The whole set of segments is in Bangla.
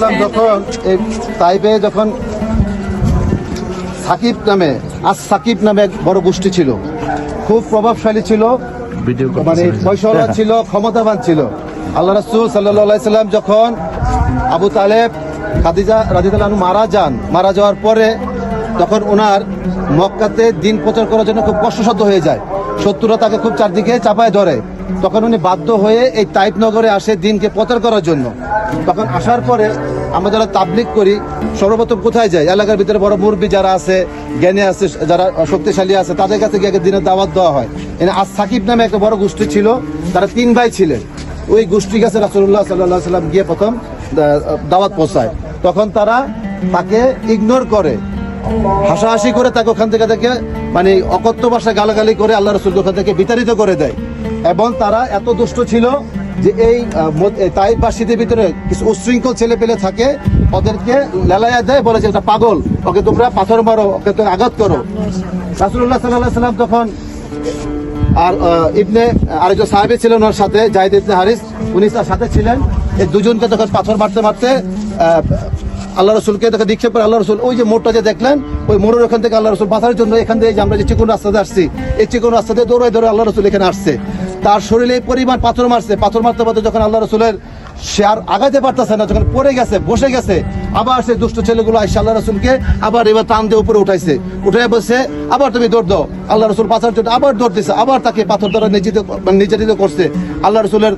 সাল্লাম যখন এই তাইফে যখন সাকিব নামে এক বড় গোষ্ঠী ছিল, খুব প্রভাবশালী ছিল, মানে পয়সাওয়ালা ছিল, ক্ষমতাবান ছিল। আল্লাহ রাসূল সাল্লাল্লাহু আলাইহি সাল্লাম যখন আবু তালেব খাদিজা রাদিয়াল্লাহু আনহা মারা যাওয়ার পরে তখন ওনার মক্কাতে দিন প্রচার করার জন্য খুব কষ্টসাধ্য হয়ে যায়। শত্রুরা তাকে খুব চারদিকে চাপায় ধরে। তখন উনি বাধ্য হয়ে এই তাইফ নগরে আসে দিনকে প্রচার করার জন্য। তখন আসার পরে আমরা যারা তাবলিগ করি সর্বপ্রথম কোথায় যাই? এলাকার ভিতরে বড় মুরব্বী যারা আছে, জ্ঞানী আছে, যারা শক্তিশালী আছে, তাদের কাছে গিয়ে দিনের দাওয়াত দেওয়া হয়। আজ সাকিব নামে একটা বড় গোষ্ঠী ছিল, তারা 3 ভাই ছিলেন। ওই গোষ্ঠীর কাছে রাসূলুল্লাহ সাল্লাল্লাহু আলাইহি সাল্লাম গিয়ে প্রথম দাওয়াত পৌঁছায়। তখন তারা তাকে ইগনোর করে, হাসাহাসি করে তাকে ওখান থেকে মানে অকথ্য ভাষায় গালাগালি করে আল্লাহ রাসূলকে ওখান থেকে বিতাড়িত করে দেয়। এবং তারা এত দুষ্ট ছিল যে এই তাইফবাসীদের ভিতরে কিছু উশৃঙ্খল ছেলে পেলে থাকে, ওদেরকে লেলাইয়া দেয়, বলে যে এটা পাগল, ওকে তোমরা পাথর মারো, ওকে তোমরা আঘাত করো। রাসূলুল্লাহ সাল্লাল্লাহু আলাইহি সাল্লাম তখন আর আরেকজন সাহাবী ছিলেন ওনার সাথে, যায়েদ ইবনে হারিস, উনি তার সাথে ছিলেন। এই দুজনকে তখন পাথর মারতে মারতে আল্লাহ রসুলকে তাকে নিক্ষেপ করে। আল্লাহ রসুল ওই যে মোড়টা যে দেখলেন, ওই মোড়ের ওখান থেকে আল্লাহ রসুল বাঁচার জন্য এখান থেকে আমরা যে চিকন রাস্তাতে আসছি, এই চিকন রাস্তাতে দৌড়াই ধরে আল্লাহ রসুল এখানে আসছে। তার শরীরে এই পরিমাণ পাথর মারছে, পাথর মারতে মারতে যখন আল্লাহ রসুলের সে আর আগাতে পারতেছে না, যখন পড়ে গেছে, বসে গেছে, আবার সেই দুষ্ট ছেলেগুলো আইসা আল্লাহ রসুলকে আবার এবার টান দিয়ে উপরে উঠাইছে, উঠে বসে আবার তুমি দৌড় দাও। আল্লাহ রসুল বাঁচার জন্য আবার দৌড় দিছে, আবার তাকে পাথর দ্বারা নির্যাতিত করছে। আল্লাহ রসুলের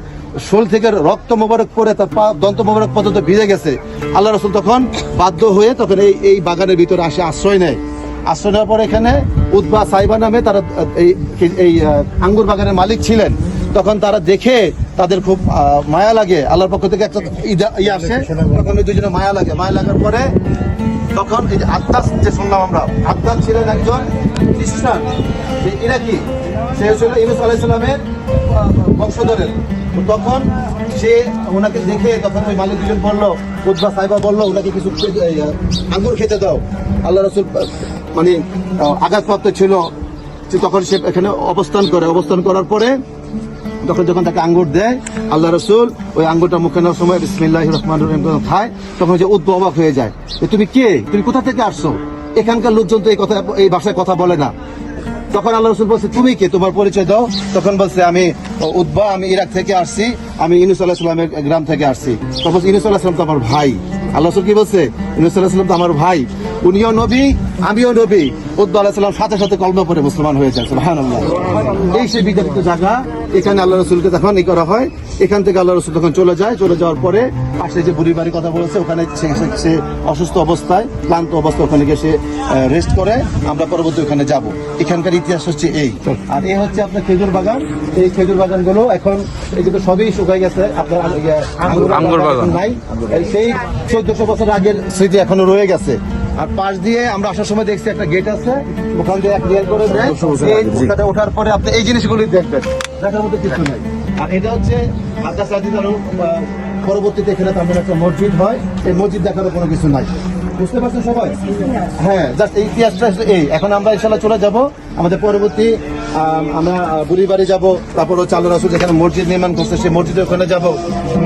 শোল থেকে রক্ত মোবারক পরে তার পা দন্ত মোবারক পর্যন্ত ভিজে গেছে। আল্লাহ রসুল তখন বাধ্য হয়ে তখন এই বাগানের ভিতরে আসে আশ্রয় নেয়। আশ্রয় নেওয়ার পর এখানে উতবা সাইবা নামে তারা এই আঙ্গুর বাগানের মালিক ছিলেন। তখন তারা দেখে তাদের খুব মায়া লাগে, আল্লাহর পক্ষ থেকে একটা আসে, তখন ওই দুজনে মায়া লাগার পরে তখন এই যে আত্মাস যে শুনলাম আমরা, আত্মাস ছিলেন একজন খ্রিস্টান ইরাকি, সে ছিল ইউনূস আলাইহিস সালামের বংশধরের। তখন সে ওনাকে দেখে তখন ওই মালিক দুজন বললো, উতবা সাইবা বললো ওনাকে কিছু আঙ্গুর খেতে দাও। আল্লাহ রসুল মানে আঘাতপ্রাপ্ত ছিল, তখন সে এখানে অবস্থান করার পরে যখন তাকে আঙ্গুর দেয়, আল্লাহ রসুল ওই আঙ্গুরটা মুখে নেওয়ার সময় বিসমিল্লাহির রহমানির রহিম খায়। তখন যে উতবা অবাক হয়ে যায়, তুমি কে, তুমি কোথা থেকে আসছো? এখানকার লোকজন তো এই ভাষায় কথা বলে না। তখন আল্লাহ রসুল বলছে, তুমি কে, তোমার পরিচয় দাও। তখন বলছে, আমি উতবা, আমি ইরাক থেকে আসছি, আমি ইউনূস আলাইহিস সালামের গ্রাম থেকে আসছি। তখন ইউনূস আলাইহিস সালাম তো আমার ভাই। আল্লাহ রসুল কি বলছে? ইউনূস আলাইহিস সালাম তো আমার ভাই, উনিও নবী, আমিও নবী। উতবা আলাইহিস সালাম সাথে সাথে কলমা পড়ে মুসলমান হয়ে যায়। সুবহানাল্লাহ। এই সেই বিতাড়িত জায়গা, এখানে আল্লাহ রসুলকে তখন করা হয়। এখান থেকে আল্লাহ রসুল তখন চলে যাওয়ার পরে পাশে যে বুড়ি বাড়ির কথা বলেছে, ওখানে সে অসুস্থ অবস্থায়, ক্লান্ত অবস্থায় ওখানে গিয়ে সে রেস্ট করে। আমরা পরবর্তী ওখানে যাব। এখানকার ইতিহাস হচ্ছে এই। আর এই হচ্ছে আপনার খেজুর বাগান। এই খেজুর বাগানগুলো এখন এগুলো সবই শুকাই গেছে, আপনার আঙ্গুর বাগান নাই। সেই 1400 বছর আগের স্মৃতি এখনো রয়ে গেছে। আর পাশ দিয়ে আমরা আসার সময় দেখছি একটা গেট আছে, ওখান দিয়ে এক রিয়াল করে দেয়। এই ওঠার পরে আপনি এই জিনিসগুলি দেখবেন, দেখার মতো কিছু নাই। আর এটা হচ্ছে আকাশ পরবর্তীতে এখানে তাদের একটা মসজিদ হয়, এই মসজিদ দেখারও কোনো কিছু নাই। বুঝতে পারছেন সবাই? হ্যাঁ, জাস্ট এই ইতিহাসটা এই। এখন আমরা ইনশাল্লাহ চলে যাব আমাদের পরবর্তী, আমরা বুড়ি বাড়ি যাবো, তারপর হচ্ছে আল্লাহ রাসূল যেখানে মসজিদ নির্মাণ করছে সেই মসজিদের ওখানে যাবো।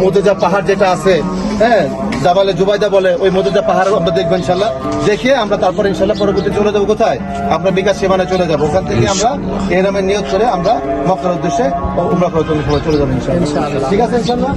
মোদেজা পাহাড় যেটা আছে, হ্যাঁ, জাবালে জুবাইদা বলে, ওই মোদেজা পাহাড় আমরা দেখবো ইনশাল্লাহ। দেখে আমরা তারপর ইনশাল্লাহ পরবর্তী চলে যাবো কোথায়? আমরা বিকাশ সীমানায় চলে যাবো। ওখান থেকে আমরা ইহরামের নিয়ত করে আমরা মক্কার উদ্দেশ্যে উমরা করে চলে যাবো ইনশাল্লাহ। ঠিক আছে ইনশাল্লাহ।